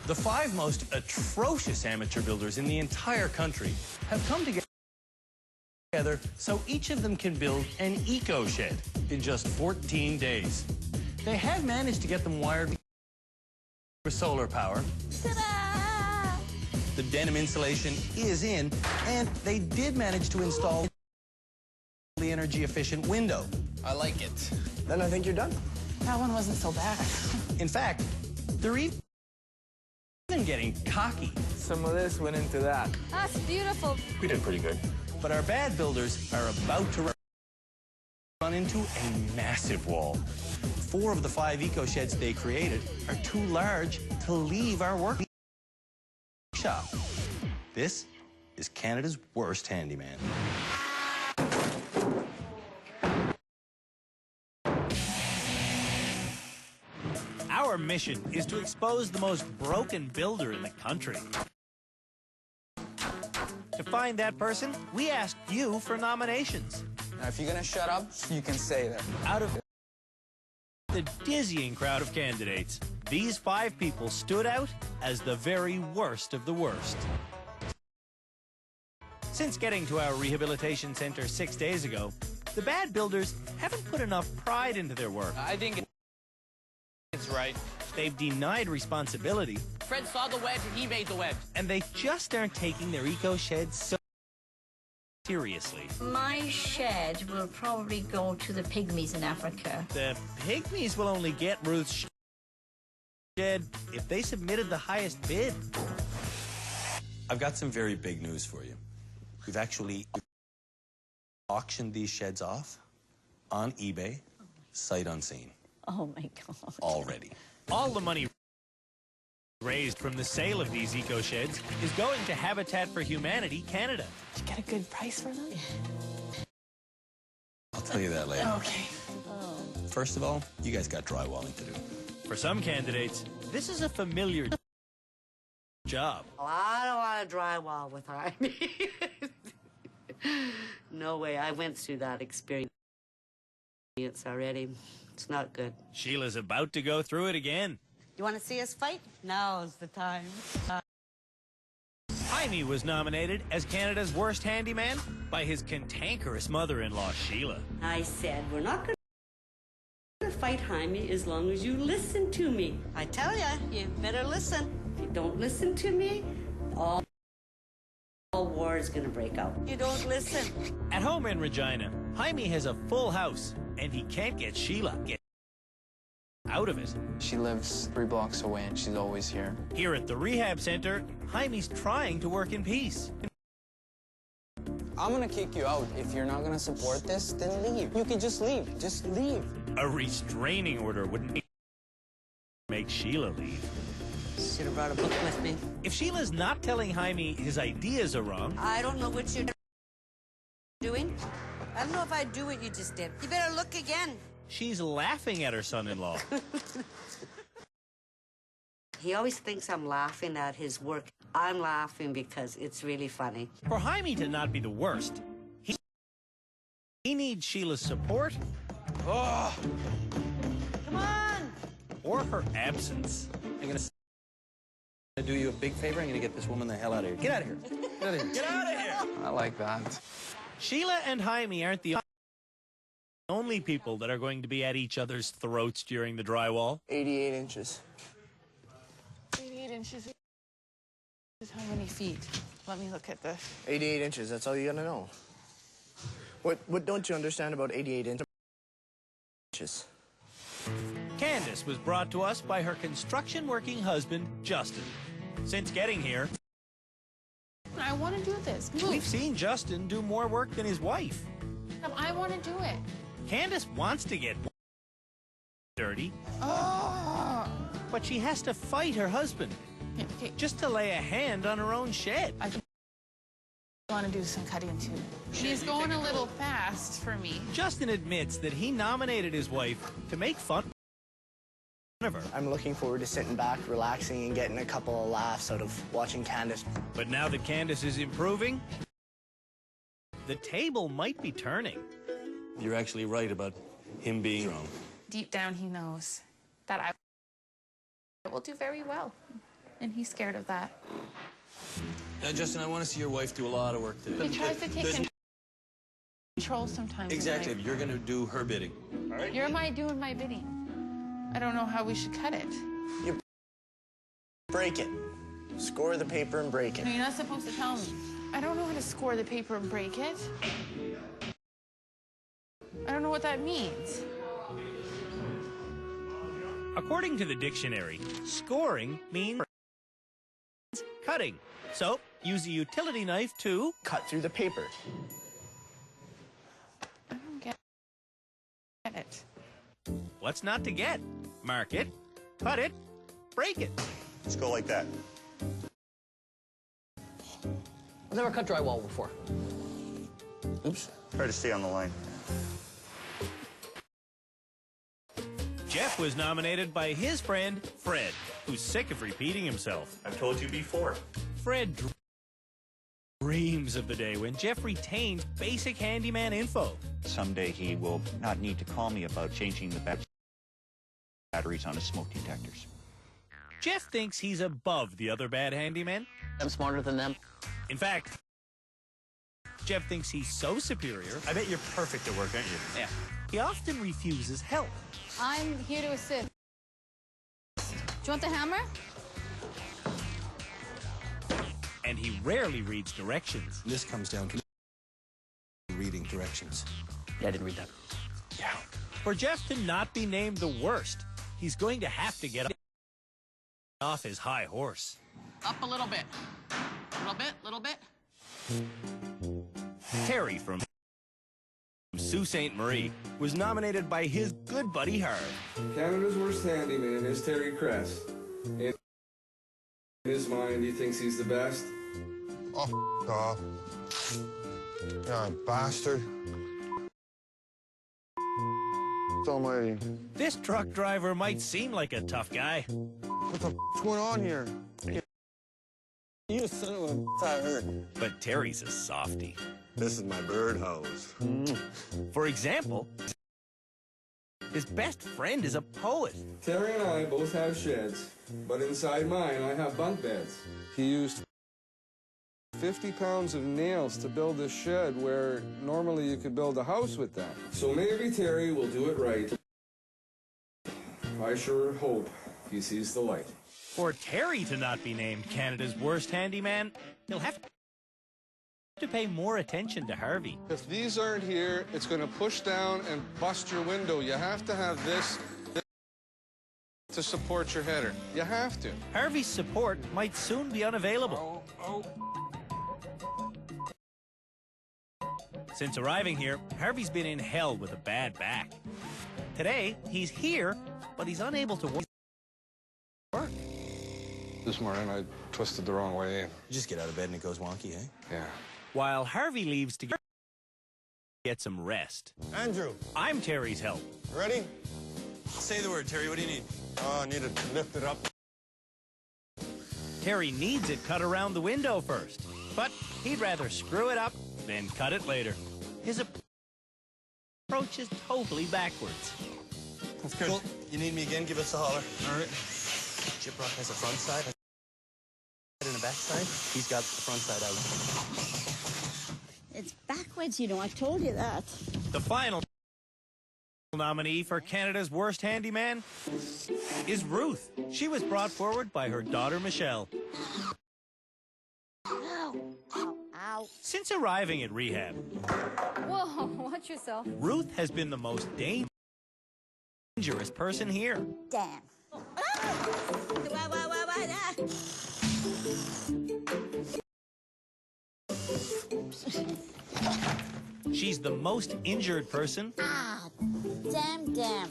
The 5 most atrocious amateur builders in the entire country have come together so each of them can build an eco-shed in just 14 days. They have managed to get them wired with solar power. Ta-da! The denim insulation is in, and they did manage to install the energy-efficient window. I like it. Then I think you're done. That one wasn't so bad. In fact, they're even getting cocky. Some of this went into that. That's beautiful. We did pretty good. But our bad builders are about to run into a massive wall. 4 of the 5 eco-sheds they created are too large to leave our workshop. This is Canada's worst handyman. Our mission is to expose the most broken builder in the country. To find that person, we asked you for nominations. Now, if you're gonna shut up, you can say that. Out of the dizzying crowd of candidates, these 5 people stood out as the very worst of the worst. Since getting to our rehabilitation center 6 days ago, the bad builders haven't put enough pride into their work. I think it's right. They've denied responsibility. Fred saw the wedge and he made the wedge. And they just aren't taking their eco-sheds so seriously. My shed will probably go to the pygmies in Africa. The pygmies will only get Ruth's shed if they submitted the highest bid. I've got some very big news for you. We've actually auctioned these sheds off on eBay, sight unseen. Oh, my God. Already. All the money raised from the sale of these eco-sheds is going to Habitat for Humanity Canada. Did you get a good price for them? I'll tell you that later. Okay. First of all, you guys got drywalling to do. For some candidates, this is a familiar job. Well, I don't want to drywall with Jaime. No way. I went through that experience already. It's not good. Sheila's about to go through it again. You want to see us fight? Now's the time. Jaime was nominated as Canada's worst handyman by his cantankerous mother-in-law, Sheila. I said, we're not going to fight Jaime as long as you listen to me. I tell ya, you better listen. If you don't listen to me, all war is going to break out. You don't listen. At home in Regina, Jaime has a full house, and he can't get Sheila out of it. She lives 3 blocks away and she's always here. Here at the rehab center, Jaime's trying to work in peace. I'm gonna kick you out. If you're not gonna support this, then leave. You can just leave. Just leave. A restraining order wouldn't make Sheila leave. Should have brought a book with me. If Sheila's not telling Jaime his ideas are wrong, I don't know what you're doing. I don't know if I do what you just did. You better look again. she's laughing at her son-in-law. He always thinks I'm laughing at his work. I'm laughing because it's really funny. For Jaime to not be the worst, he needs Sheila's support. Oh! Come on! Or her absence. I'm gonna do you a big favor. I'm gonna get this woman the hell out of here. Get out of here. Get out of here. Get out of here! I like that. Sheila and Jaime aren't the only people that are going to be at each other's throats during the drywall. 88 inches. 88 inches is how many feet? Let me look at this. 88 inches, that's all you gotta know. What don't you understand about 88 inches? Candace was brought to us by her construction-working husband, Justin. Since getting here, I want to do this. Move. we've seen Justin do more work than his wife. I want to do it. Candace wants to get dirty, Oh. but she has to fight her husband Okay. just to lay a hand on her own shed. I want to do some cutting too. He's going a little fast for me. Justin admits that he nominated his wife to make fun of her. I'm looking forward to sitting back, relaxing, and getting a couple of laughs out of watching Candace. But now that Candace is improving, the table might be turning. You're actually right about him being wrong. Deep down, he knows that I will do very well and he's scared of that. Justin, I want to see your wife do a lot of work today. He tries to take control sometimes. Exactly. You're going to do her bidding. All right? You're doing my bidding. I don't know how we should cut it. You break it. Score the paper and break it. No, you're not supposed to tell me. I don't know how to score the paper and break it. I don't know what that means. According to the dictionary, scoring means cutting. So, use a utility knife to Cut through the paper. I don't get it. what's not to get? Mark it, cut it, break it. Let's go like that. I've never cut drywall before. Oops. Try to stay on the line. Jeff was nominated by his friend, Fred, who's sick of repeating himself. I've told you before. Fred dreams of the day when Jeff retains basic handyman info. Someday he will not need to call me about changing the batteries on his smoke detectors. Jeff thinks he's above the other bad handymen. I'm smarter than them. In fact, Jeff thinks he's so superior, I bet you're perfect at work, aren't you? yeah, he often refuses help. I'm here to assist. Do you want the hammer? And he rarely reads directions. This comes down to reading directions. Yeah, I didn't read that. Yeah. For Jeff to not be named the worst, he's going to have to get off his high horse. Up a little bit. Little bit. Terry from Sault Ste. Marie was nominated by his good buddy Harv. Canada's worst handyman is Terry Kress. In his mind, he thinks he's the best. Oh, off. Yeah, bastard. Almighty. This truck driver might seem like a tough guy, What the f***'s going on here? You son of a I heard. but Terry's a softie. This is my birdhouse. For example, his best friend is a poet. Terry and I both have sheds, but inside mine, I have bunk beds. He used 50 pounds of nails to build this shed where normally you could build a house with that. So maybe Terry will do it right. I sure hope he sees the light. For Terry to not be named Canada's worst handyman, he'll have to pay more attention to Harvey. If these aren't here, it's going to push down and bust your window. You have to have this to support your header. You have to. Harvey's support might soon be unavailable. Since arriving here, Harvey's been in hell with a bad back. Today, he's here, but he's unable to work. This morning, I twisted the wrong way in. You just get out of bed and it goes wonky, eh? Yeah. While Harvey leaves to get some rest. Andrew, I'm Terry's help. ready? Say the word, Terry. What do you need? I need to lift it up. Terry needs it cut around the window first, but he'd rather screw it up than cut it later. His approach is totally backwards. That's good. Cool. You need me again? Give us a holler. All right. Gyprock has a front side and a back side. He's got the front side out. It's backwards, you know, I told you that. The final nominee for Canada's worst handyman is Ruth. She was brought forward by her daughter, Michelle. Ow, ow, ow. Since arriving at rehab, Whoa, watch yourself. Ruth has been the most dangerous person here. Damn. She's the most injured person. Ah, damn.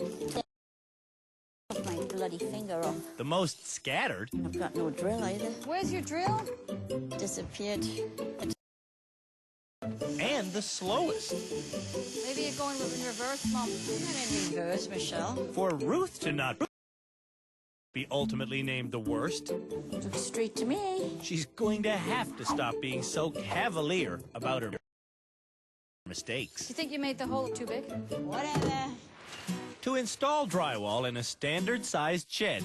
Took my bloody finger off. The most scattered. I've got no drill either. Where's your drill? Disappeared. And the slowest. Maybe you're going in reverse, Mom. I'm in reverse, Michelle. For Ruth to not be ultimately named the worst, Look straight to me. she's going to have to stop being so cavalier about her mistakes. You think you made the hole too big? Whatever. To install drywall in a standard-sized shed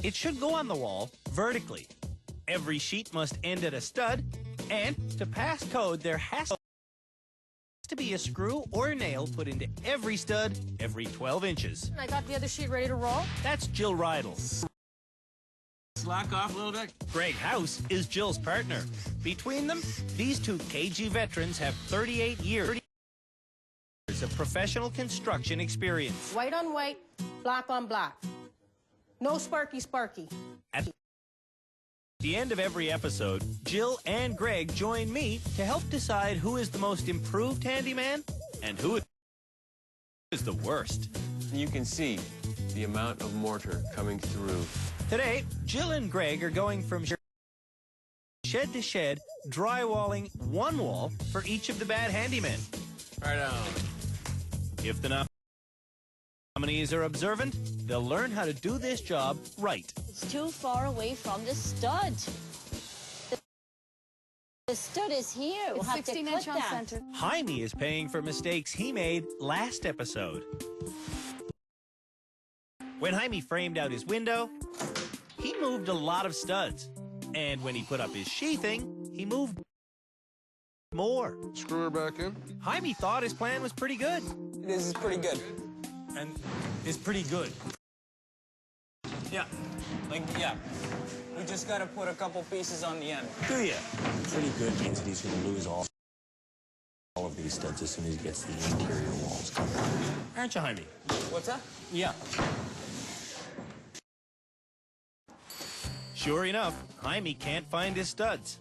It should go on the wall vertically. Every sheet must end at a stud, and to pass code, there has to be a screw or a nail put into every stud every 12 inches. I got the other sheet ready to roll. That's Jill Rydell. Slack off a little bit. Greg House is Jill's partner. Between them, these two KG veterans have 38 years of professional construction experience. White on white, black on black. No sparky. At the end of every episode, Jill and Greg join me to help decide who is the most improved handyman and who is the worst. You can see the amount of mortar coming through. Today, Jill and Greg are going from shed to shed, drywalling one wall for each of the bad handymen. Right on. If the nominees are observant, they'll learn how to do this job right. It's too far away from the stud. The stud is here. We'll have to 16 cut inch on that. center. Jaime is paying for mistakes he made last episode. When Jaime framed out his window, he moved a lot of studs. And when he put up his sheathing, he moved more. Screw her back in. Jaime thought his plan was pretty good. This is pretty good. And it's pretty good. Yeah. We just gotta put a couple pieces on the end. Do ya? Pretty good means that he's going to lose all of these studs as soon as he gets the interior walls covered. Aren't you, Jaime? What's that? Yeah. Sure enough, Jaime can't find his studs.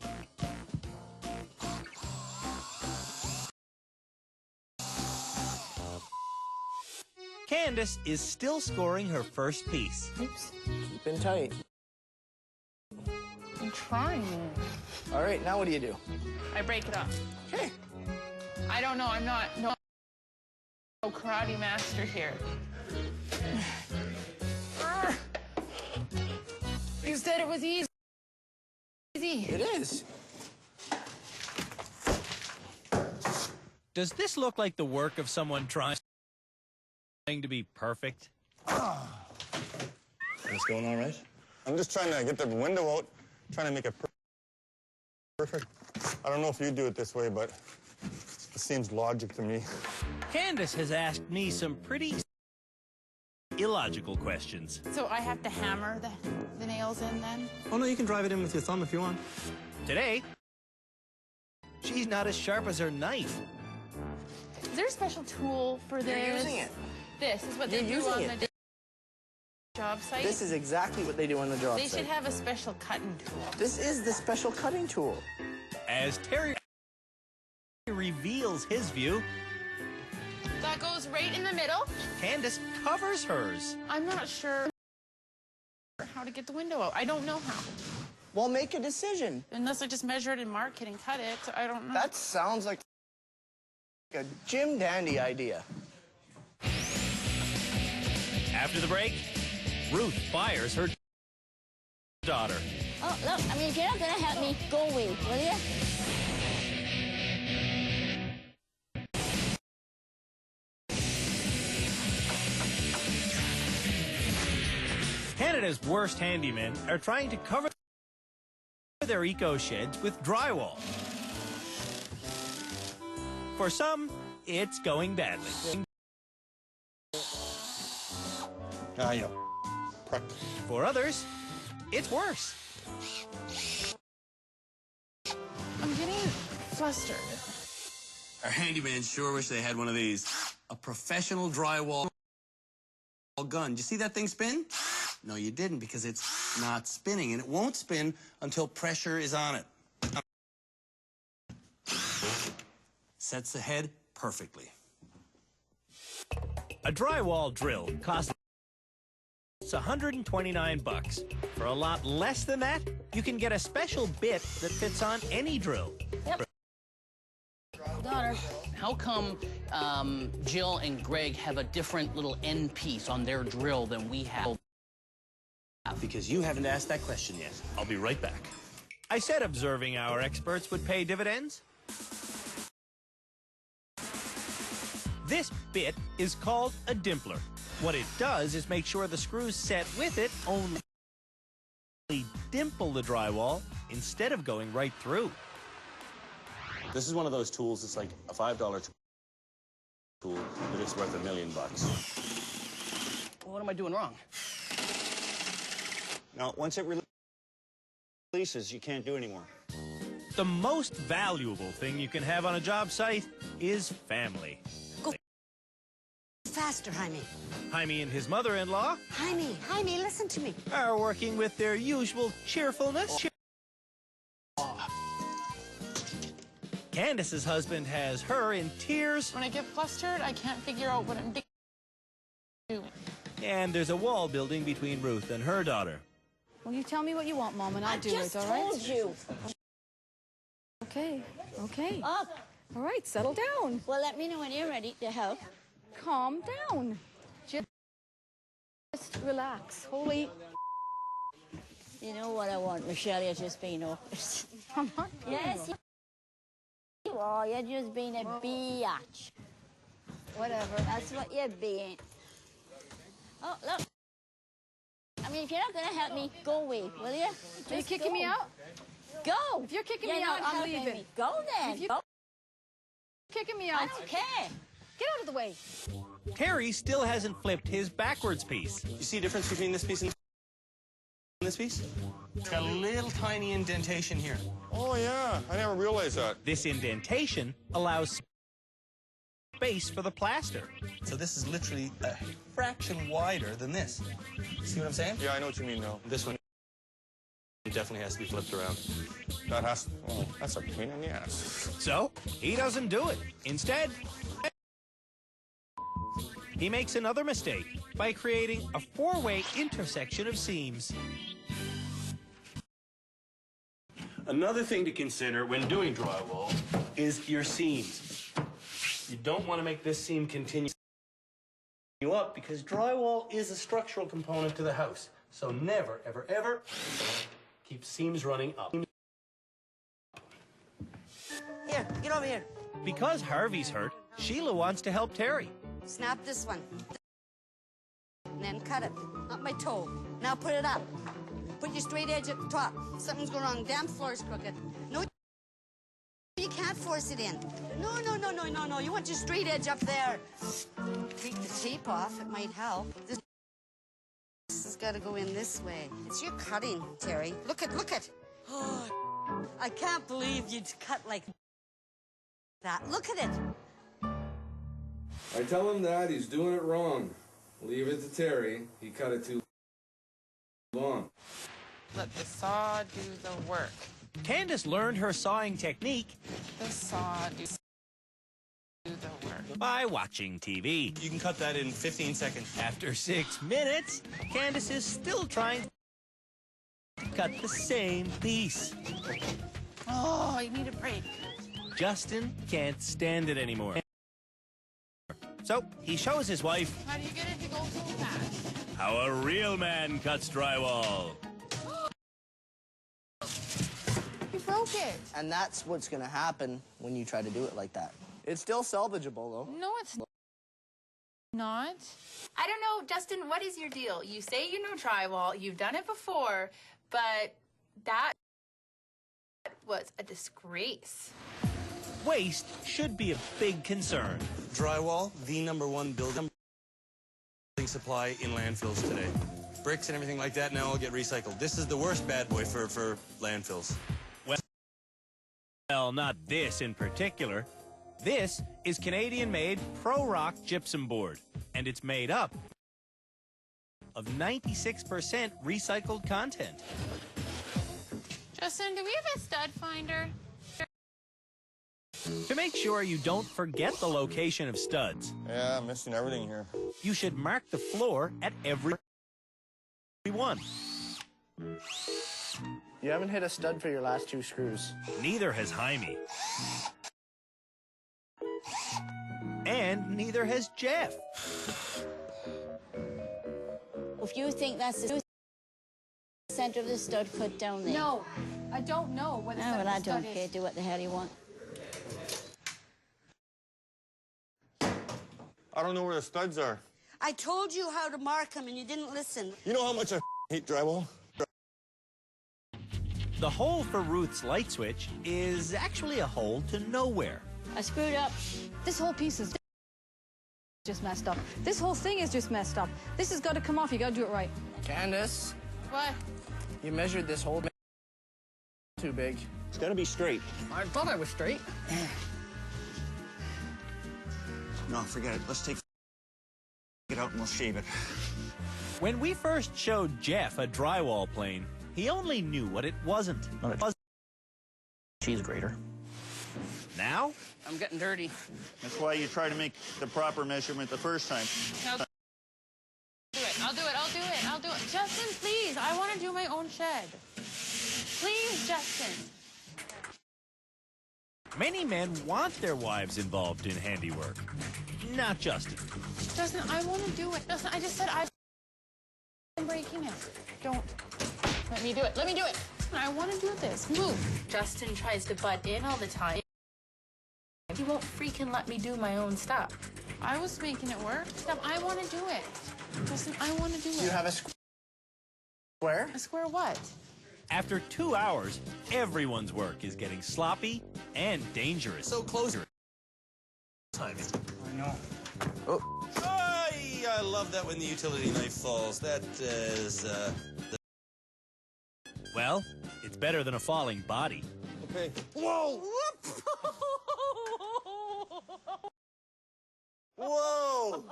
Candace is still scoring her first piece. Oops. Keep in tight. I'm trying. All right, now what do you do? I break it up. Okay. I don't know. I'm not no karate master here. You said it was easy. It is. Does this look like the work of someone trying to be perfect? What's going on, right? I'm just trying to get the window out, trying to make it perfect. I don't know if you do it this way, but it seems logic to me. Candace has asked me some pretty illogical questions. So I have to hammer the nails in then? Oh, no, you can drive it in with your thumb if you want. Today, she's not as sharp as her knife. Is there a special tool for this? You're using it. This is what You're they do using on it. the job site? This is exactly what they do on the job They site. should have a special cutting tool. This is the special cutting tool. As Terry reveals his view, That goes right in the middle. Candace covers hers. I'm not sure how to get the window out. I don't know how. Well, make a decision. Unless I just measure it and mark it and cut it. I don't know. That sounds like a Jim Dandy idea. After the break, Ruth fires her daughter. Oh, look, I mean, if you're not gonna help me, go away, will you? Canada's worst handymen are trying to cover their eco-sheds with drywall. For some, it's going badly. Ah, yeah. Prick. For others, it's worse. I'm getting flustered. Our handyman sure wish they had one of these. A professional drywall gun. Did you see that thing spin? No, you didn't, because it's not spinning, and it won't spin until pressure is on it. Sets the head perfectly. A drywall drill costs $129. For a lot less than that, you can get a special bit that fits on any drill. Yep. Daughter. How come Jill and Greg have a different little end piece on their drill than we have? Because you haven't asked that question yet. I'll be right back. I said observing our experts would pay dividends. This bit is called a dimpler. What it does is make sure the screws set with it only dimple the drywall instead of going right through. This is one of those tools. It's like a $5 tool, but it's worth $1 million. What am I doing wrong? Now, once it releases, you can't do anymore. The most valuable thing you can have on a job site is family. Go faster, Jaime. Jaime and his mother-in-law Jaime, listen to me. are working with their usual cheerfulness. Candace's husband has her in tears. When I get flustered, I can't figure out what I'm doing. And there's a wall building between Ruth and her daughter. Well, you tell me what you want, Mom, and I'll do it, all right? I just told you. Okay, okay. Up. All right, settle down. Well, let me know when you're ready to help. Calm down. Just relax. Holy. You know what I want, Michelle? You're just being awkward. I'm not being Yes, you are. You're just being a biatch. Whatever. That's what you're being. Oh, look. I mean, if you're not going to help me, go away, will you? Just Are you kicking me out? Go. If you're kicking You're me out, not I'm helping leaving. me. Go then. If you're Go. kicking me out, I don't care. get out of the way. Terry still hasn't flipped his backwards piece. You see a difference between this piece and this piece? It's got a little tiny indentation here. Oh, yeah. I never realized that. This indentation allows space for the plaster. So this is literally a fraction wider than this. See what I'm saying? Yeah, I know what you mean now. This one definitely has to be flipped around. That has... Oh, that's a pain in the ass. So, he doesn't do it. Instead, he makes another mistake by creating a four-way intersection of seams. Another thing to consider when doing drywall is your seams. You don't want to make this seam continue up because drywall is a structural component to the house. So never, ever, ever keep seams running up. Here, get over here. Because Harvey's hurt, Sheila wants to help Terry. Snap this one. And then cut it. Not my toe. Now put it up. Put your straight edge at the top. Something's going wrong. Damn floor's crooked. No, you can't force it in. No. You want your straight edge up there. Take the tape off. It might help. This has got to go in this way. It's your cutting, Terry. Look at. Oh, I can't believe you'd cut like that. Look at it. I tell him that, he's doing it wrong. Leave it to Terry. He cut it too long. Let the saw do the work. Candace learned her sawing technique The saw do the work. by watching TV. You can cut that in 15 seconds. After 6 minutes, Candace is still trying to cut the same piece. Oh, I need a break. Justin can't stand it anymore. So he shows his wife How do you get it to go so fast? how a real man cuts drywall. You broke it. And that's what's going to happen when you try to do it like that. It's still salvageable, though. No, it's not. I don't know, Justin, what is your deal? You say you know drywall, you've done it before, but that was a disgrace. Waste should be a big concern. Drywall, the #1 building supply in landfills today. Bricks and everything like that now all get recycled. This is the worst bad boy for landfills. Well, not this in particular. This is Canadian-made Pro-Rock gypsum board, and it's made up of 96% recycled content. Justin, do we have a stud finder? To make sure you don't forget the location of studs, Yeah, I'm missing everything here. you should mark the floor at every one. You haven't hit a stud for your last 2 screws. Neither has Jaime. And neither has Jeff. If you think that's the center of the stud, put down there. No, I don't know what the Oh, center well, of I the stud don't is. care. Do what the hell you want. I don't know where the studs are. I told you how to mark them, and you didn't listen. You know how much I hate drywall? The hole for Ruth's light switch is actually a hole to nowhere. I screwed up. This whole piece is just messed up. This whole thing is just messed up. This has got to come off. You got to do it right. Candace, What? you measured this hole too big. It's got to be straight. I thought I was straight. No, forget it. Let's take it out and we'll shave it. When we first showed Jeff a drywall plane, he only knew what it wasn't. Cheese grater. Now, I'm getting dirty. That's why you try to make the proper measurement the first time. I'll do it. I'll do it. I'll do it. I'll do it. Justin, please. I want to do my own shed. Please, Justin. many men want their wives involved in handiwork. Not Justin. Justin, I want to do it. Justin, I just said I'm breaking it. Don't. Let me do it. Let me do it. I want to do this. Move. Justin tries to butt in all the time. He won't freaking let me do my own stuff. I was making it work. Stop. I want to do it. Justin, I want to do it. Do you have a square? A square what? After 2 hours, everyone's work is getting sloppy and dangerous. So close your timing. I know. Oh. I love that when the utility knife falls. That is, Well, it's better than a falling body. Okay. Whoa! Whoa!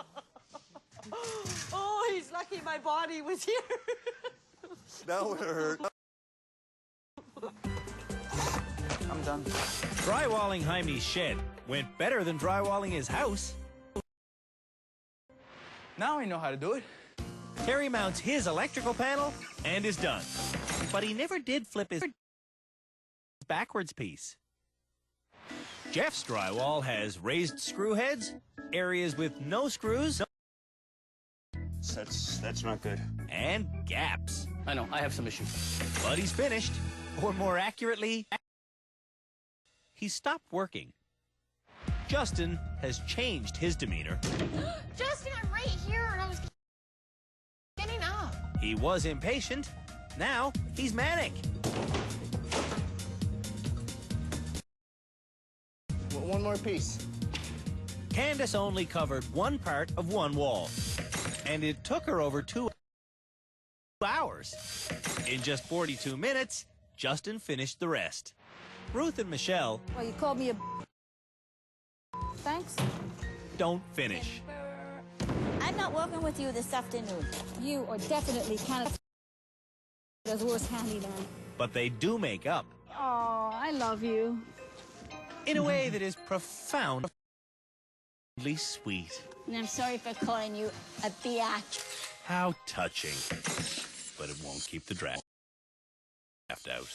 Oh, he's lucky my body was here. That would hurt. I'm done. Drywalling Jaime's shed went better than drywalling his house. Now I know how to do it. Terry mounts his electrical panel and is done. But he never did flip his backwards piece. Jeff's drywall has raised screw heads, areas with no screws, That's not good. and gaps. I know, I have some issues. But he's finished. Or more accurately, he stopped working. Justin has changed his demeanor. Justin, I'm right here and I was getting up. He was impatient. Now he's manic. One more piece. Candace only covered one part of one wall, and it took her over 2 hours. In just 42 minutes, Justin finished the rest. Ruth and Michelle Well, you called me a... Thanks. don't finish. I'm not working with you this afternoon. You are definitely Canada's worst handyman. But they do make up Oh, I love you. in a way that is profoundly sweet. And I'm sorry for calling you a biatch. How touching. But it won't keep the draft out.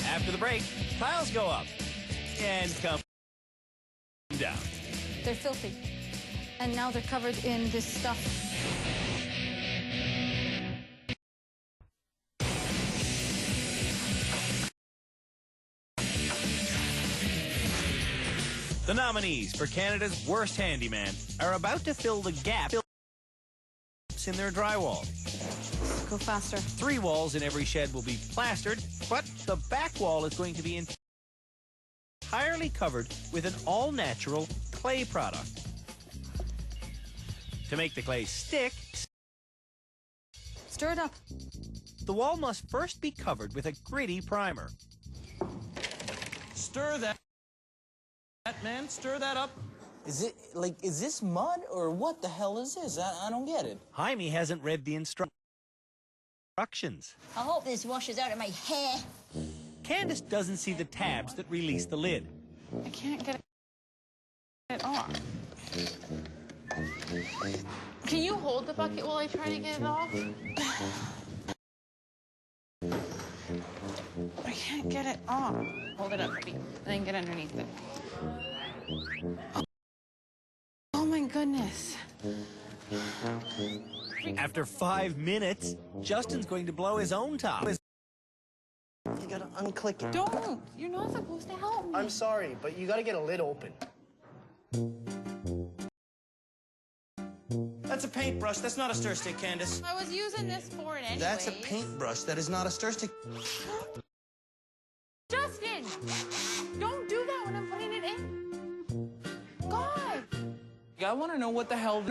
After the break, tiles go up and come down. They're filthy. And now they're covered in this stuff. The nominees for Canada's worst handyman are about to fill the gaps in their drywall. Go faster. 3 walls in every shed will be plastered, but the back wall is going to be entirely covered with an all-natural clay product. To make the clay stick, Stir it up. the wall must first be covered with a gritty primer. Stir that, man. Stir that up. Is this mud or what the hell is this? I don't get it. Jaime hasn't read the instructions. I hope this washes out of my hair. Candace doesn't see the tabs that release the lid. I can't get it off. Can you hold the bucket while I try to get it off? I can't get it off. Hold it up, baby. Then get underneath it. Oh my goodness. After 5 minutes, Justin's going to blow his own top. You gotta unclick it. Don't. You're not supposed to help me. I'm sorry, but you gotta get a lid open. That's a paintbrush. That's not a stir stick, Candace. I was using this for it anyway. That's a paintbrush. That is not a stir stick. Justin! Don't do that when I'm putting it in. God! I want to know what the hell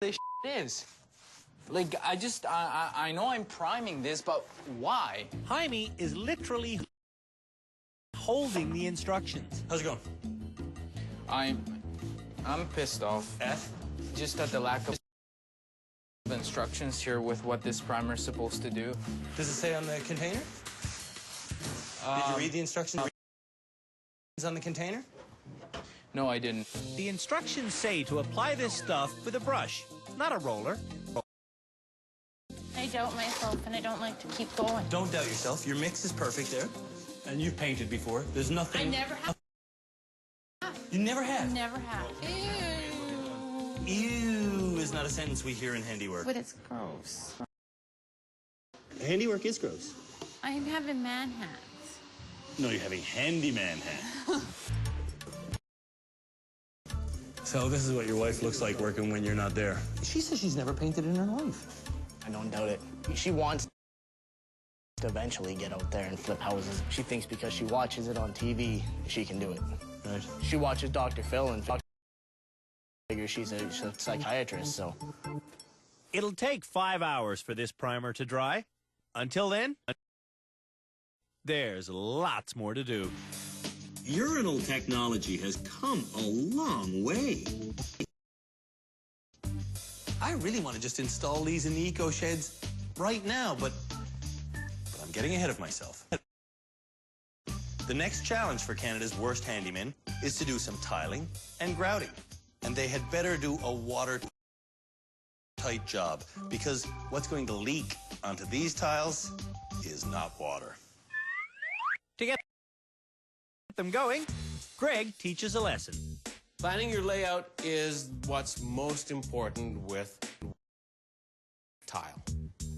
this is. Like, I know I'm priming this, but why? Jaime is literally holding the instructions. How's it going? I'm pissed off. Just at the lack of instructions here with what this primer is supposed to do. Does it say on the container? Did you read the instructions on the container? No, I didn't. The instructions say to apply this stuff with a brush, not a roller. I doubt myself, and I don't like to keep going. Don't doubt yourself. Your mix is perfect there. And you've painted before. There's nothing... I never have. You never have? Never have. Ew. Ew is not a sentence we hear in handiwork. But it's gross. Handiwork is gross. I'm having man hands. No, you're having handyman hands. So this is what your wife looks like working when you're not there. She says she's never painted in her life. I don't doubt it. She wants to eventually get out there and flip houses. She thinks because she watches it on TV, she can do it. Right. She watches Dr. Phil and figures she's a psychiatrist, so. It'll take 5 hours for this primer to dry. Until then, there's lots more to do. Urinal technology has come a long way. I really want to just install these in the eco sheds right now, but I'm getting ahead of myself. The next challenge for Canada's worst handymen is to do some tiling and grouting. And they had better do a watertight job, because what's going to leak onto these tiles is not water. To get them going, Greg teaches a lesson. Planning your layout is what's most important with tile.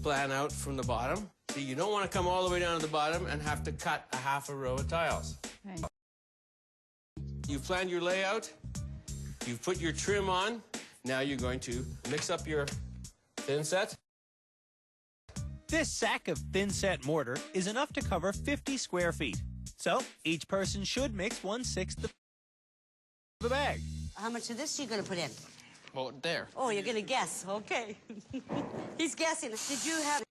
Plan out from the bottom. See, you don't want to come all the way down to the bottom and have to cut a half a row of tiles. Right. You've planned your layout. You've put your trim on. Now you're going to mix up your thin set. This sack of thin-set mortar is enough to cover 50 square feet. So each person should mix 1/6 of the bag. How much of this are you going to put in? Well, there. Oh, you're going to guess. Okay. He's guessing. Did you have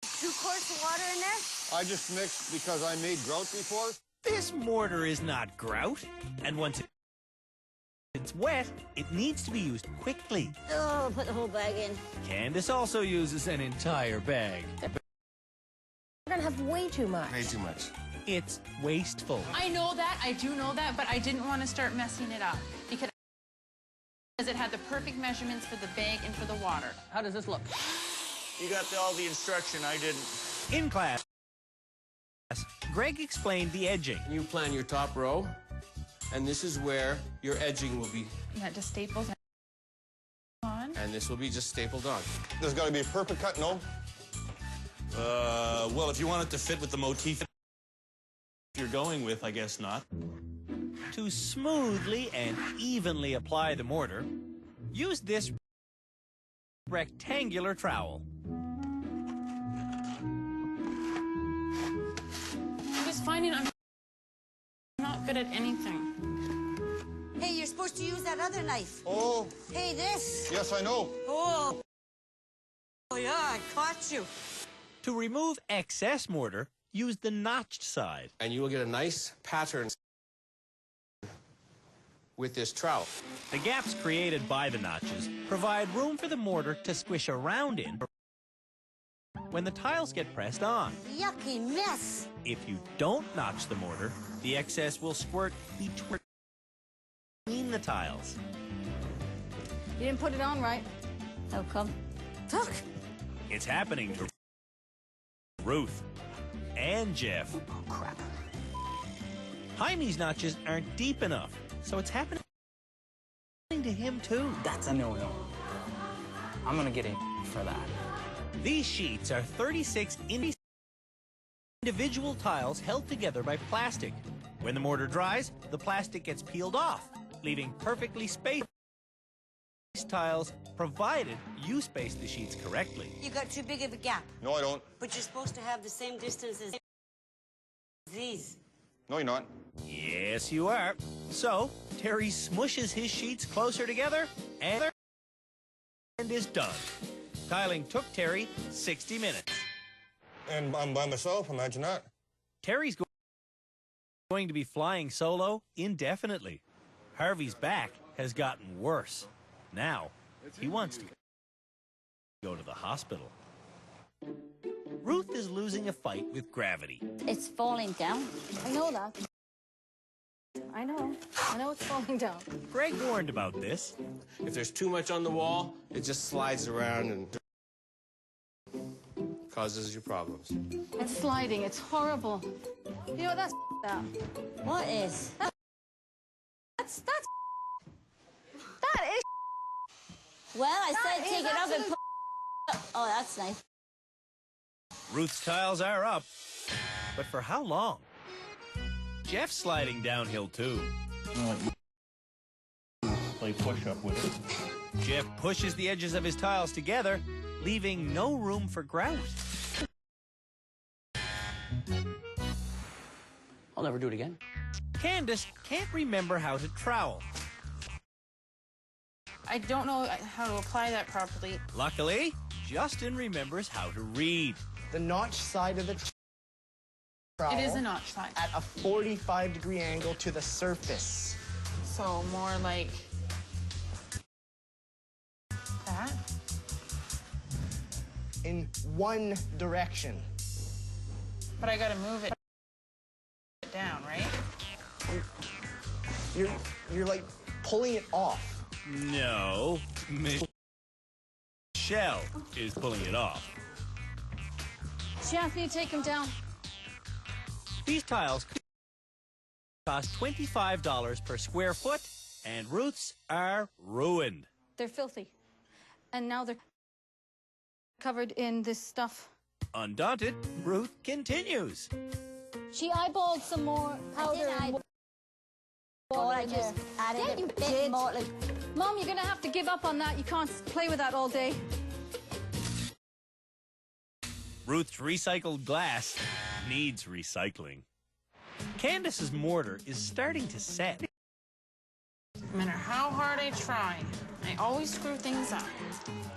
2 quarts of water in there? I just mixed because I made grout before. This mortar is not grout, and once it's wet, it needs to be used quickly. Oh, put the whole bag in. Candace also uses an entire bag. We're gonna have way too much. Way too much. It's wasteful. I know that, I do know that, but I didn't want to start messing it up because it had the perfect measurements for the bag and for the water. How does this look? You got all the instruction, I didn't. In class, Greg explained the edging. You plan your top row, and this is where your edging will be. You had to staple that on. And this will be just stapled on. There's got to be a perfect cut, no? Well, if you want it to fit with the motif you're going with, I guess not. To smoothly and evenly apply the mortar, use this rectangular trowel. I'm just finding I'm not good at anything. Hey, you're supposed to use that other knife. Oh. Hey, this. Yes, I know. Oh. Oh, yeah, I caught you. To remove excess mortar, use the notched side. And you will get a nice pattern with this trowel. The gaps created by the notches provide room for the mortar to squish around in when the tiles get pressed on. Yucky mess. If you don't notch the mortar, the excess will squirt between the tiles. You didn't put it on right. How come? Look. It's happening to Ruth and Jeff. Oh, crap. Jaime's notches aren't deep enough, so it's happening to him too. That's a no-no. I'm gonna get in for that. These sheets are 36 individual tiles held together by plastic. When the mortar dries, the plastic gets peeled off, leaving perfectly spaced tiles, provided you space the sheets correctly. You got too big of a gap. No, I don't. But you're supposed to have the same distance as these. No, you're not. Yes, you are. So, Terry smushes his sheets closer together and is done. Tiling took Terry 60 minutes. And I'm by myself, imagine that. Terry's going to be flying solo indefinitely. Harvey's back has gotten worse. Now, he wants to go to the hospital. Ruth is losing a fight with gravity. It's falling down. I know that. I know it's falling down. Greg warned about this. If there's too much on the wall, it just slides around and causes you problems. It's sliding. It's horrible. You know, that's that. What is? That is. Well, I That said is take it up and absolute- put. Oh, that's nice. Ruth's tiles are up. But for how long? Jeff's sliding downhill too. Play push-up with it. Jeff pushes the edges of his tiles together, leaving no room for grout. I'll never do it again. Candace can't remember how to trowel. I don't know how to apply that properly. Luckily, Justin remembers how to read. The notch side of the trowel It is a notch side. at a 45-degree angle to the surface. So more like that. In one direction. But I gotta move it down, right? You're like pulling it off. No, Michelle is pulling it off. Jeff, you take him down. These tiles cost $25 per square foot, and Ruth's are ruined. They're filthy. And now they're covered in this stuff. Undaunted, Ruth continues. She eyeballed some more powder. and Oh, water I in just there. added Yeah, a you bit did. more. Like, Mom, you're gonna have to give up on that. You can't play with that all day. Ruth's recycled glass needs recycling. Candace's mortar is starting to set. No matter how hard I try, I always screw things up.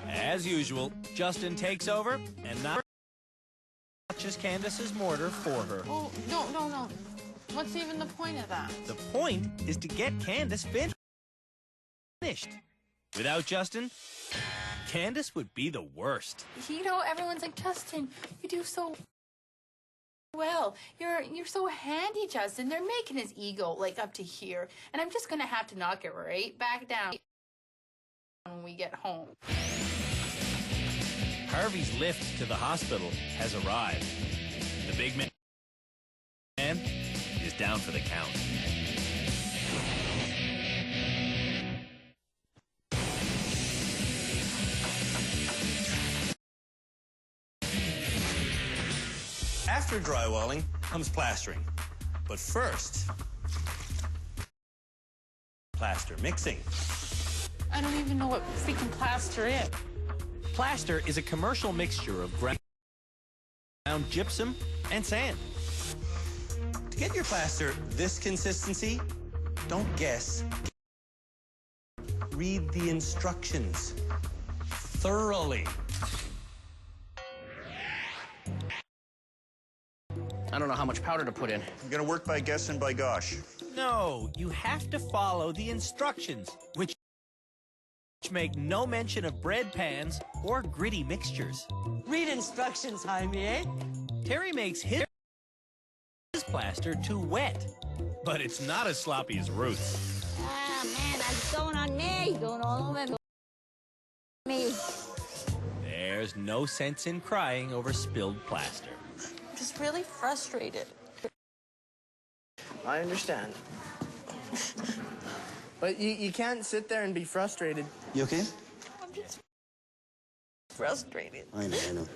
As usual, Justin takes over and notches Candace's mortar for her. Oh, no. What's even the point of that? The point is to get Candace finished. Without Justin, Candace would be the worst. You know, everyone's like, Justin, you do so well. You're so handy, Justin. They're making his ego like up to here, and I'm just gonna have to knock it right back down when we get home. Harvey's lift to the hospital has arrived. The big man is down for the count. After drywalling comes plastering. But first, plaster mixing. I don't even know what freaking plaster is. Plaster is a commercial mixture of ground gypsum and sand. To get your plaster this consistency, don't guess. Read the instructions thoroughly. I don't know how much powder to put in. You're gonna work by guess and by gosh. No, you have to follow the instructions, which make no mention of bread pans or gritty mixtures. Read instructions, Jaime, eh? Terry makes his plaster too wet, but it's not as sloppy as Ruth's. ah, man, that's going on me. Going all over me. There's no sense in crying over spilled plaster. I'm just really frustrated. I understand. But you can't sit there and be frustrated. You okay? I'm just frustrated. I know.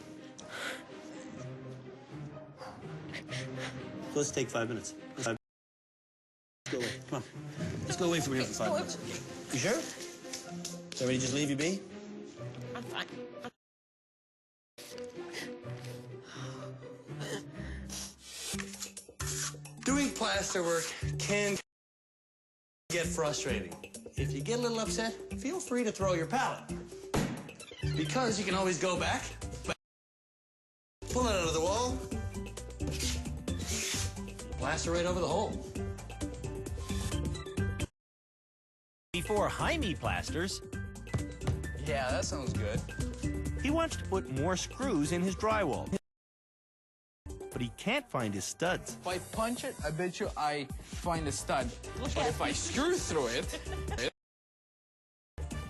Let's take 5 minutes. Let's go away. Come on. Let's go away from here for 5 minutes. You sure? So we just leave you be? I'm fine. Doing plaster work can get frustrating. If you get a little upset, feel free to throw your pallet. Because you can always go back, pull it out of the wall, plaster right over the hole. Before Jaime plasters, Yeah, that sounds good. he wants to put more screws in his drywall. But he can't find his studs. If I punch it, I bet you I find a stud. But if I screw through it,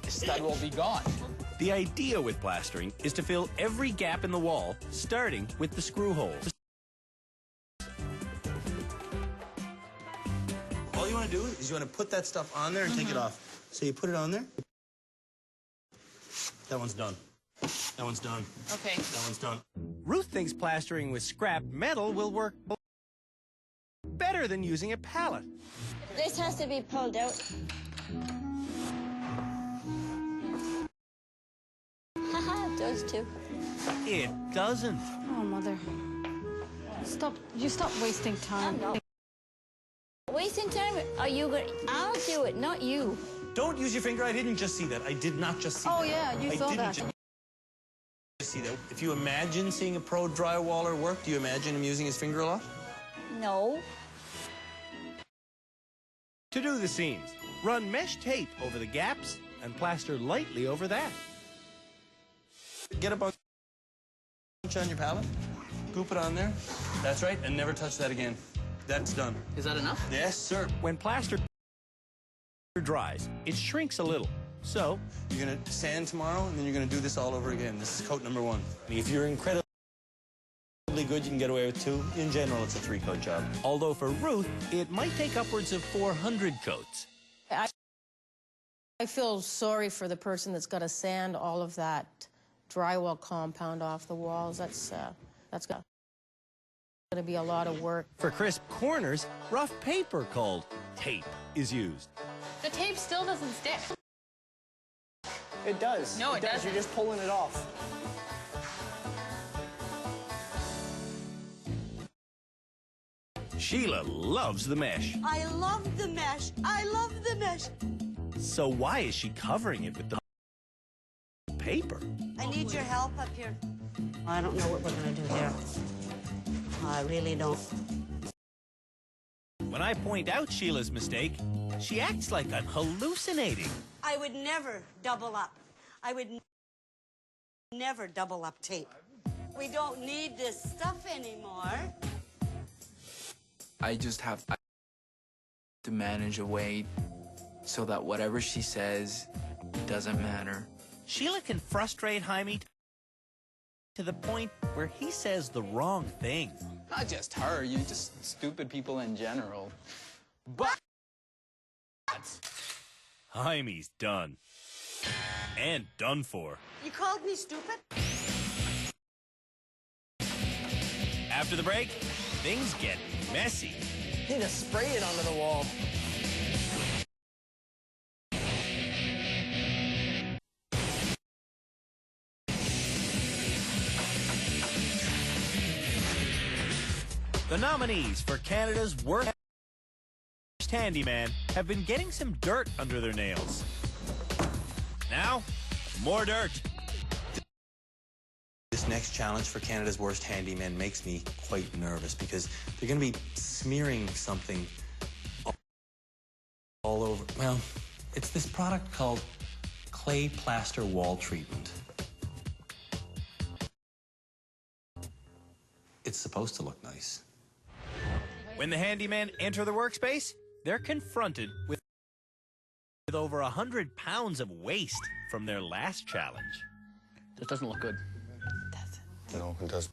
the stud will be gone. The idea with plastering is to fill every gap in the wall, starting with the screw holes. All you want to do is you want to put that stuff on there and take it off. So you put it on there. That one's done. That one's done. Okay. That one's done. Ruth thinks plastering with scrap metal will work better than using a pallet. This has to be pulled out. Haha, it does too. It doesn't. Oh, Mother. Stop. You stop wasting time. I'm not wasting time. Are you going? I'll do it, not you. Don't use your finger. I didn't just see that. I did not just see that. Oh, yeah, you saw that. See that. If you imagine seeing a pro drywaller work, do you imagine him using his finger a lot? No. To do the seams, run mesh tape over the gaps and plaster lightly over that. Get a bunch on your pallet, goop it on there. That's right, and never touch that again. That's done. Is that enough? Yes, sir. When plaster dries, it shrinks a little. So, you're going to sand tomorrow, and then you're going to do this all over again. This is coat number 1. If you're incredibly good, you can get away with 2. In general, it's a 3-coat job. Although for Ruth, it might take upwards of 400 coats. I feel sorry for the person that's got to sand all of that drywall compound off the walls. That's going to be a lot of work. For crisp corners, rough paper called tape is used. The tape still doesn't stick. It does. No, it doesn't. You're just pulling it off. Sheila loves the mesh. I love the mesh. I love the mesh. So why is she covering it with the paper? I need your help up here. I don't know what we're going to do here. I really don't. When I point out Sheila's mistake, she acts like I'm hallucinating. I would never double up. I would never double up tape. We don't need this stuff anymore. I just have to manage a way so that whatever she says doesn't matter. Sheila can frustrate Jaime to the point where he says the wrong thing. Not just her, you just stupid people in general. But Jaime's done. And done for. You called me stupid? After the break, things get messy. You need to spray it onto the wall. The nominees for Canada's Worst Handyman have been getting some dirt under their nails. Now, more dirt. This next challenge for Canada's Worst Handyman makes me quite nervous because they're going to be smearing something all over. Well, it's this product called clay plaster wall treatment. It's supposed to look nice. When the handymen enter the workspace, they're confronted with over 100 pounds of waste from their last challenge. This doesn't look good. No, it doesn't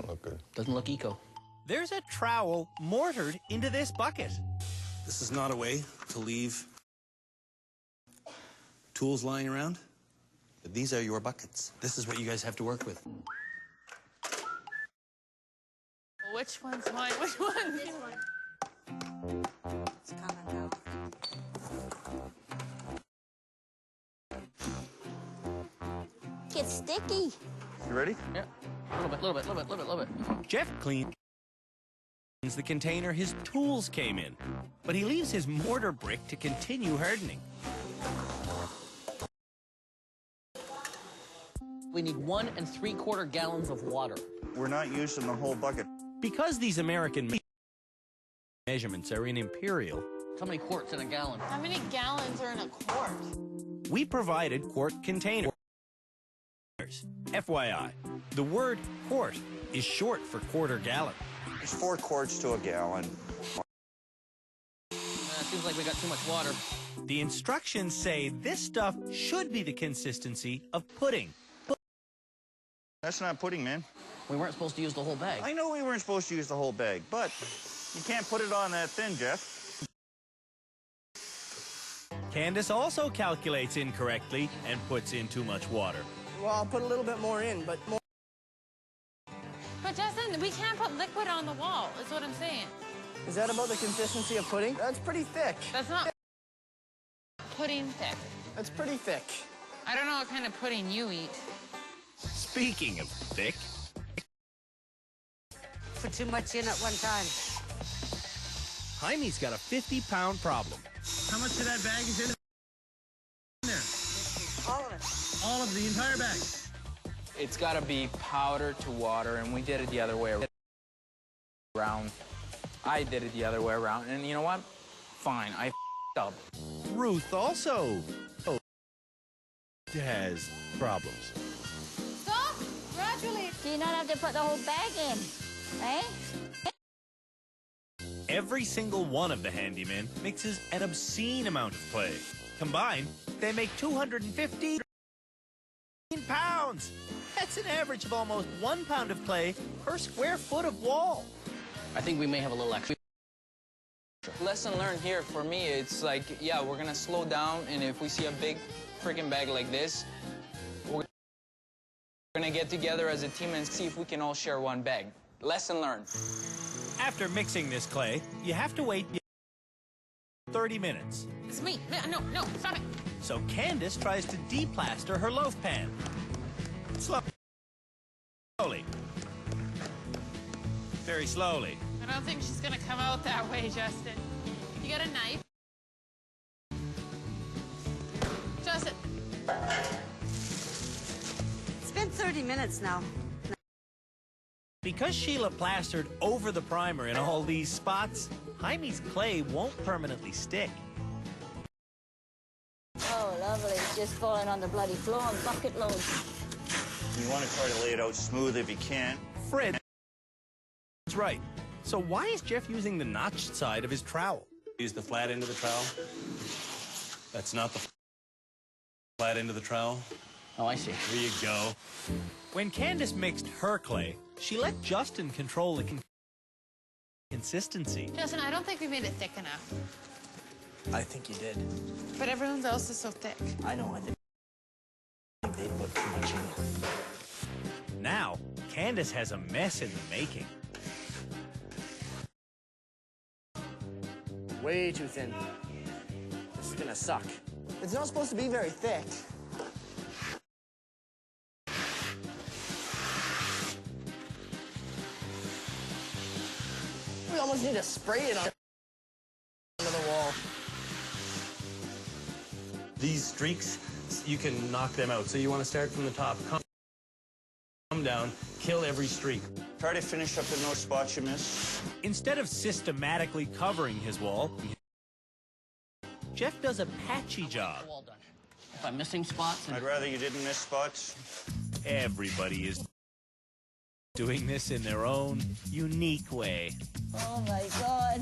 look good. Doesn't look eco. There's a trowel mortared into this bucket. This is not a way to leave tools lying around, but these are your buckets. This is what you guys have to work with. Which one's mine? Which one? This one. It's coming out. sticky. You ready? Yeah. A little bit. Jeff cleans the container his tools came in, but he leaves his mortar brick to continue hardening. We need 1 3/4 gallons of water. We're not using the whole bucket. Because these American measurements are in imperial, How many quarts in a gallon? How many gallons are in a quart? we provided quart containers. FYI, the word quart is short for quarter gallon. It's 4 quarts to a gallon. Seems like we got too much water. The instructions say this stuff should be the consistency of pudding. That's not pudding, man. We weren't supposed to use the whole bag. I know we weren't supposed to use the whole bag, but you can't put it on that thin, Jeff. Candace also calculates incorrectly and puts in too much water. Well, I'll put a little bit more in, but more. But Justin, we can't put liquid on the wall, is what I'm saying. Is that about the consistency of pudding? That's pretty thick. That's not pudding thick. That's pretty thick. I don't know what kind of pudding you eat. Speaking of thick, Put too much in at one time. Jaime's got a 50-pound problem. How much of that bag is in there? All of it. All of the entire bag. It's got to be powder to water, and we did it the other way around. I did it the other way around, and you know what? Fine, I f***ed up. Ruth also has problems. Stop! Gradually. Do you not have to put the whole bag in? Eh? Every single one of the handymen mixes an obscene amount of clay. Combined, they make 250 pounds. That's an average of almost 1 pound of clay per square foot of wall. I think we may have a little extra. Lesson learned here for me, it's like, yeah, we're gonna slow down, and if we see a big freaking bag like this, we're gonna get together as a team and see if we can all share one bag. Lesson learned. After mixing this clay, you have to wait 30 minutes. It's me. No, stop it. So Candace tries to deplaster her loaf pan. Slowly. Very slowly. I don't think she's gonna come out that way, Justin. You got a knife? Justin. It's been 30 minutes now. Because Sheila plastered over the primer in all these spots, Jaime's clay won't permanently stick. Oh, lovely. It's just falling on the bloody floor in bucket loads. You want to try to lay it out smooth if you can. Fred. That's right. So why is Jeff using the notched side of his trowel? Use the flat end of the trowel. That's not the flat end of the trowel. Oh, I see. There you go. When Candace mixed her clay, she let Justin control the consistency. Justin, I don't think we made it thick enough. I think you did. But everyone's else is so thick. I know, I think they put too much in. Now, Candace has a mess in the making. Way too thin. This is gonna suck. It's not supposed to be very thick. We almost need to spray it on the wall. These streaks, you can knock them out. So you want to start from the top. Come down, kill every streak. Try to finish up in those spots you missed. Instead of systematically covering his wall, Jeff does a patchy job. Wall done. If I'm missing spots... I'd rather you didn't miss spots. Everybody is doing this in their own unique way. Oh, my God.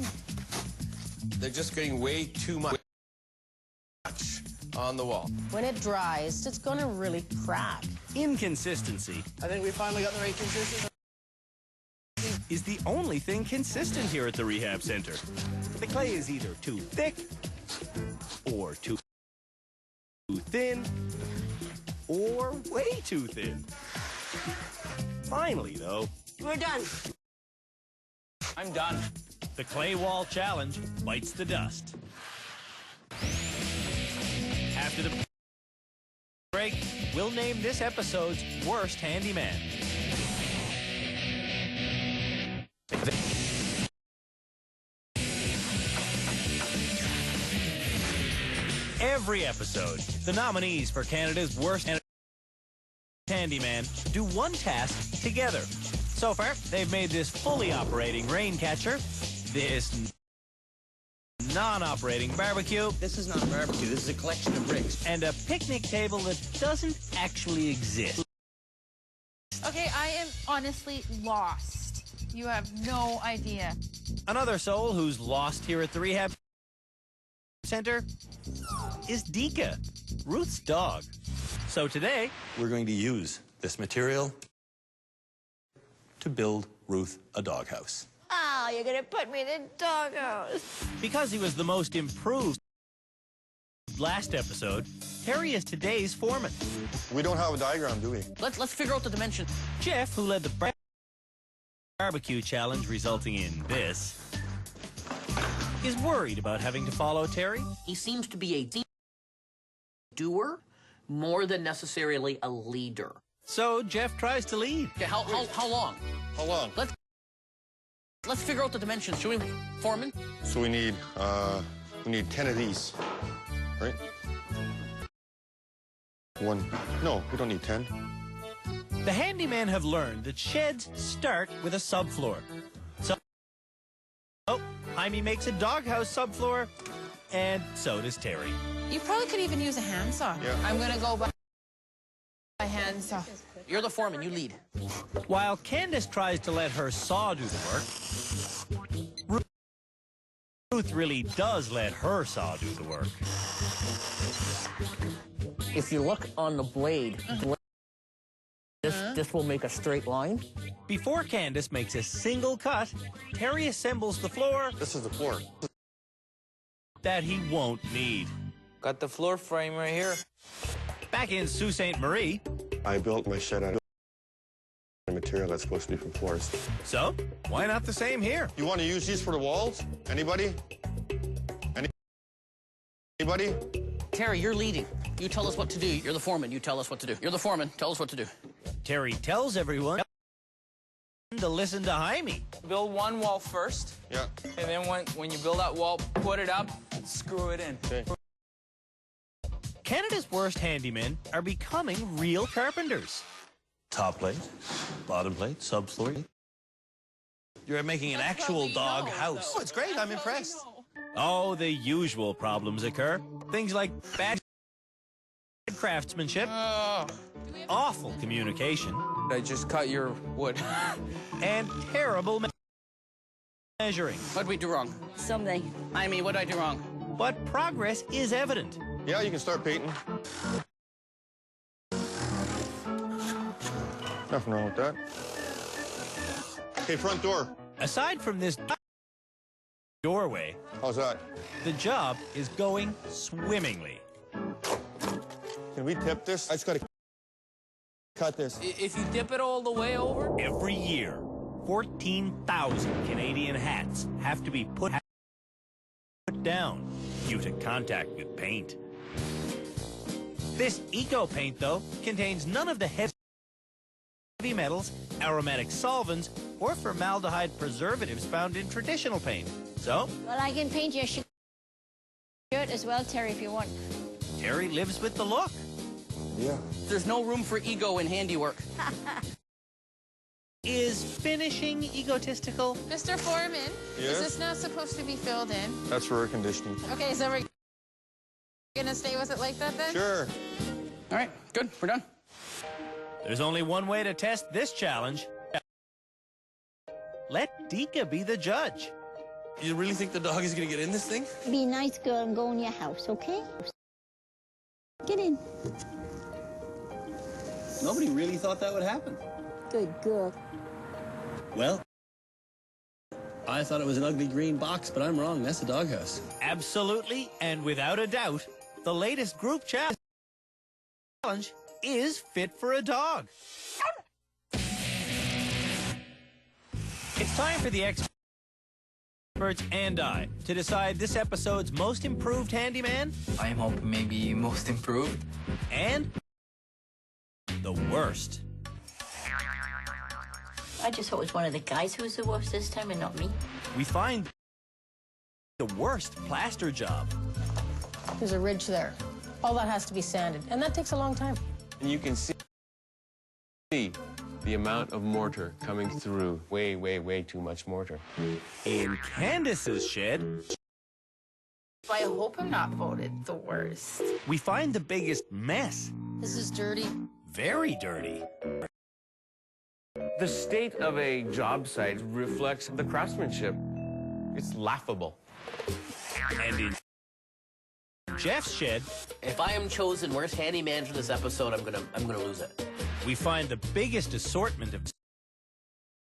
They're just getting way too much on the wall. When it dries, it's going to really crack. Inconsistency I think we finally got the right consistency. is the only thing consistent here at the rehab center. The clay is either too thick, or too thin, or way too thin. Finally, though, We're done. I'm done. the clay wall challenge bites the dust. After the break, we'll name this episode's worst handyman. Every episode, the nominees for Canada's worst handyman do one task together. So far, they've made this fully operating rain catcher, this non-operating barbecue. This is not a barbecue, this is a collection of bricks. And a picnic table that doesn't actually exist. Okay, I am honestly lost. You have no idea. Another soul who's lost here at the rehab center is Dika, Ruth's dog. So today, we're going to use this material to build Ruth a doghouse. Oh, you're gonna put me in the doghouse. Because he was the most improved last episode, Terry is today's foreman. We don't have a diagram, do we? Let's figure out the dimension. Jeff, who led the barbecue challenge resulting in this, is worried about having to follow Terry. He seems to be a doer more than necessarily a leader. So Jeff tries to lead. Okay, how long? How long? Let's figure out the dimensions. Should we, foreman? So we need 10 of these, right? One. No, we don't need 10. The handymen have learned that sheds start with a subfloor. So, Jaime makes a doghouse subfloor, and so does Terry. You probably could even use a handsaw. Yeah. I'm gonna go by handsaw. You're the foreman, you lead. While Candace tries to let her saw do the work, Ruth really does let her saw do the work. If you look on the blade, this will make a straight line. Before Candace makes a single cut, Terry assembles the floor. This is the floor. That he won't need. Got the floor frame right here. Back in Sault Ste. Marie, I built my shed out of material that's supposed to be for floors. so why not the same here? You want to use these for the walls? Anybody? Anybody? Terry, you're leading. You tell us what to do. You're the foreman. You tell us what to do. You're the foreman. Tell us what to do. Terry tells everyone to listen to Jaime. Build one wall first. Yeah. And then when you build that wall, put it up, screw it in. Okay. Canada's worst handymen are becoming real carpenters. Top plate, bottom plate, subfloor. You're making an actual dog house. Oh, it's great. I'm impressed. Oh, the usual problems occur. Things like bad craftsmanship, awful communication, I just cut your wood. and terrible measuring. What'd we do wrong? Something. Jaime, what'd I do wrong? But progress is evident. Yeah, you can start painting. Nothing wrong with that. Okay, front door. Aside from this doorway, How's that? the job is going swimmingly. Can we tip this? I just gotta cut this. If you dip it all the way over. Every year, 14,000 Canadian hats have to be put down due to contact with paint. This eco paint, though, contains none of the heavy metals, aromatic solvents, or formaldehyde preservatives found in traditional paint. So, Well, I can paint your shirt as well, Terry, if you want. Terry lives with the look. Yeah. There's no room for ego in handiwork. Is finishing egotistical? Mr. Foreman, Yes? is this not supposed to be filled in? That's for air conditioning. Okay, so we're gonna stay with it like that then? Sure. All right, good. We're done. There's only one way to test this challenge. Let Dika be the judge. You really think the dog is going to get in this thing? Be a nice girl and go in your house, okay? Get in. Nobody really thought that would happen. Good girl. Well, I thought it was an ugly green box, but I'm wrong. That's a doghouse. Absolutely, and without a doubt, the latest group challenge is fit for a dog. It's time for the experts and I to decide this episode's most improved handyman. I'm hoping maybe most improved. And the worst. I just hope it was one of the guys who was the worst this time and not me. We find the worst plaster job. There's a ridge there. All that has to be sanded, and that takes a long time. And you can see the amount of mortar coming through. Way, way, way too much mortar. In Candace's shed, I hope I'm not voted the worst. we find the biggest mess. This is dirty. Very dirty. The state of a job site reflects the craftsmanship. It's laughable. And in Jeff's shed, If I am chosen worst handyman for this episode, I'm gonna lose it. we find the biggest assortment of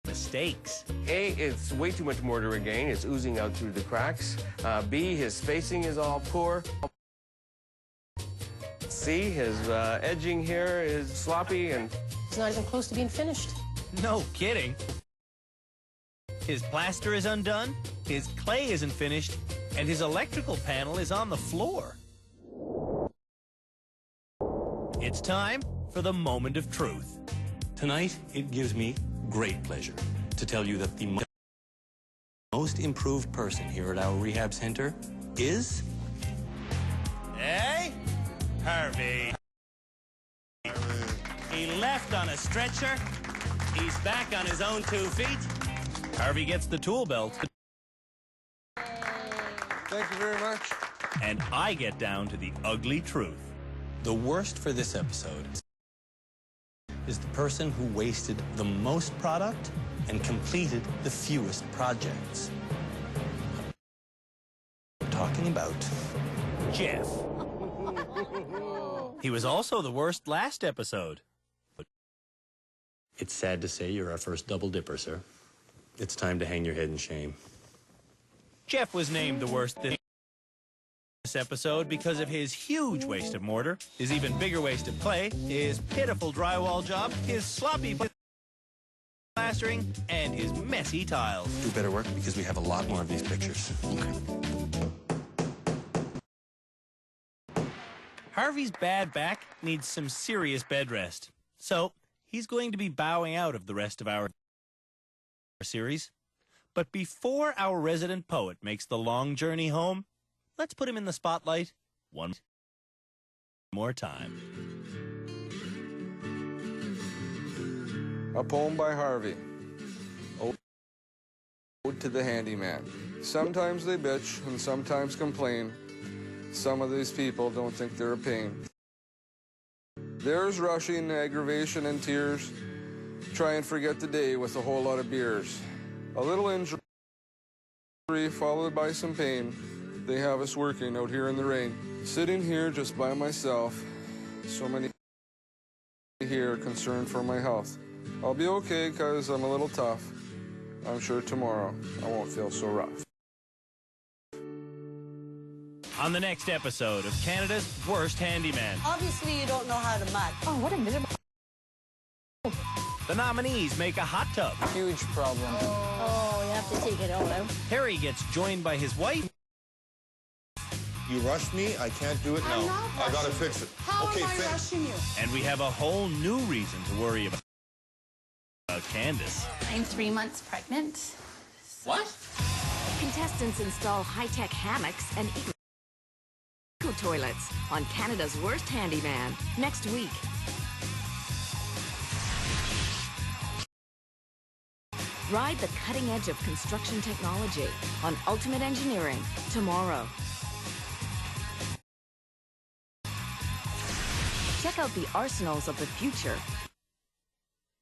mistakes. A, it's way too much mortar again. It's oozing out through the cracks. B, his spacing is all poor. C, his edging here is sloppy, and It's not even close to being finished. No kidding. His plaster is undone, his clay isn't finished, and his electrical panel is on the floor. It's time for the moment of truth. Tonight, it gives me great pleasure to tell you that the most improved person here at our rehab center is... Hey, Harvey. He left on a stretcher. He's back on his own 2 feet. Harvey gets the tool belt. Thank you very much. And I get down to the ugly truth. The worst for this episode is the person who wasted the most product and completed the fewest projects. I'm talking about Jeff. He was also the worst last episode. It's sad to say you're our first double dipper, sir. It's time to hang your head in shame. Jeff was named the worst this episode because of his huge waste of mortar, his even bigger waste of clay, his pitiful drywall job, his sloppy plastering, and his messy tiles. Do better work because we have a lot more of these pictures. Harvey's bad back needs some serious bed rest. So, he's going to be bowing out of the rest of our series. But before our resident poet makes the long journey home, let's put him in the spotlight one more time. A poem by Harvey. Ode to the Handyman. Sometimes they bitch and sometimes complain. Some of these people don't think they're a pain. There's rushing, aggravation, and tears. Try and forget the day with a whole lot of beers. A little injury followed by some pain. They have us working out here in the rain. Sitting here just by myself. So many here concerned for my health. I'll be okay because I'm a little tough. I'm sure tomorrow I won't feel so rough. On the next episode of Canada's Worst Handyman. Obviously, you don't know how to mud. Oh, what a miserable... The nominees make a hot tub. Huge problem. Oh, you have to take it all out. Harry gets joined by his wife. You rushed me. I can't do it now. I gotta fix it. How okay, am I rushing you? And we have a whole new reason to worry about Candace. I'm 3 months pregnant. What? Contestants install high-tech hammocks and eco-toilets on Canada's Worst Handyman next week. Ride the cutting edge of construction technology on Ultimate Engineering tomorrow. Check out the arsenals of the future